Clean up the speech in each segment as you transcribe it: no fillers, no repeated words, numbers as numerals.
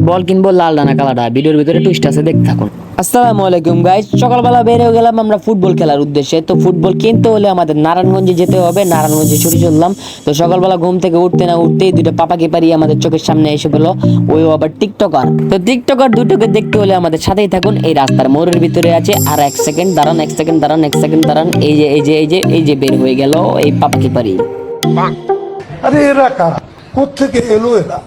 বল কিনবো লাল ডানা কালাডা। ভিডিওর ভিতরে টুইস্ট আছে, দেখতে থাকুন। আসসালামু আলাইকুম গাইস, সকালবেলা বের হয়ে গেলাম আমরা ফুটবল খেলার উদ্দেশ্যে। তো ফুটবল কিনতে হলে আমাদের নারায়ণগঞ্জে যেতে হবে, নারায়ণগঞ্জে ছুটে চললাম। তো সকালবেলা ঘুম থেকে উঠতে না উঠতেই দুইটা পাপাকে পারি আমাদের চোখের সামনে এসে পেলো, ওই আবার টিকটকার। তো টিকটকার দুটোকে দেখতে হলে আমাদের সাথেই থাকুন। এই রাস্তার মোড়ের ভিতরে আছে, আর 1 সেকেন্ড দাঁড়ান, 1 সেকেন্ড দাঁড়ান, 1 সেকেন্ড দাঁড়ান। এই যে বের হয়ে গেল এই পাপাকে পারি। আরে এরা কারা, কোত্থেকে এলো এরা?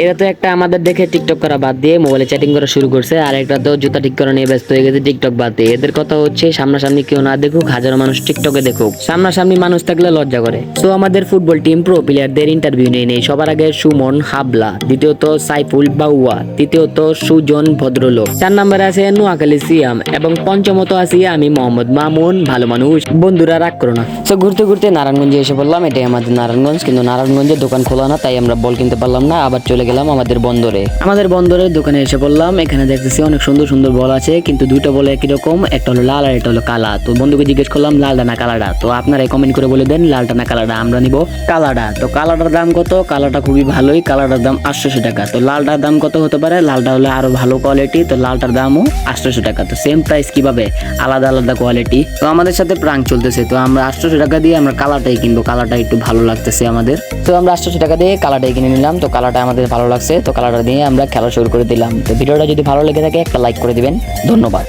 এরা তো একটা আমাদের দেখে টিকটক করা বাদ দিয়ে মোবাইলে চ্যাটিং করা শুরু করছে, আর একটা তো জুতা ঠিক করা নিয়ে ব্যস্ত হয়ে গেছে টিকটক বাদ দিয়ে। এদের কথা হচ্ছে সামনাসামনি কেউ না দেখুক, হাজারো মানুষ টিকটকে দেখুক, সামনাসামনি মানুষ থাকলে লজ্জা করে। তো আমাদের ফুটবল টিম প্রো প্লেয়ারদের ইন্টারভিউ নিয়ে নেই। সবার আগে সুমন হাবলা, দ্বিতীয়ত সাইফুল বাউয়া, তৃতীয়ত সুজন ভদ্রলোক, 4 নম্বরে আছে নোয়াখালী সিয়াম, এবং পঞ্চমত আছি আমি মোহাম্মদ মামুন, ভালো মানুষ। বন্ধুরা রাগ করো না। তো ঘুরতে ঘুরতে নারায়ণগঞ্জে এসে পড়লাম। এটাই আমাদের নারায়ণগঞ্জ, কিন্তু নারায়ণগঞ্জে দোকান খোলা না, তাই আমরা বল কিনতে পারলাম না। আবার চলে গেলাম আমাদের বন্দরে। আমাদের বন্দরের দোকানে এসে পড়লাম। এখানে দেখতেছি অনেক সুন্দর সুন্দর বল আছে, কিন্তু দুইটা বল একই রকম, একটা হলো লাল আর একটা হলো কালা। তো বন্ধুকে জিজ্ঞেস করলাম লালটা না কালাটা। তো আপনারাই কমেন্ট করে বলে দেন লালটা না কালাটা। আমরা নিব কালাটা। তো কালাটার দাম কত? কালাটা খুবই ভালোই, কালাটার দাম 800 টাকা। তো লালটার দাম কত হতে পারে? লালটা হলে আরো ভালো কোয়ালিটি, তো লালটার দামও 800 টাকা। তো সেম প্রাইস কিভাবে, আলাদা আলাদা কোয়ালিটি। তো আমাদের সাথে প্রাঙ্ক চলতেছে, তো আমরা 800 টাকা দিয়ে আমরা কালাটাই কিনবো, কালাটা একটু ভালো লাগতেছে আমাদের। তো আমরা 800 টাকা দিয়ে কালাটাই কিনে নিলাম। তো কালাটা আমাদের ভালো লাগছে, তো কালারটা দিয়ে আমরা খেলা শুরু করে দিলাম। তো ভিডিওটা যদি ভালো লেগে থাকে একটা লাইক করে দিবেন, ধন্যবাদ।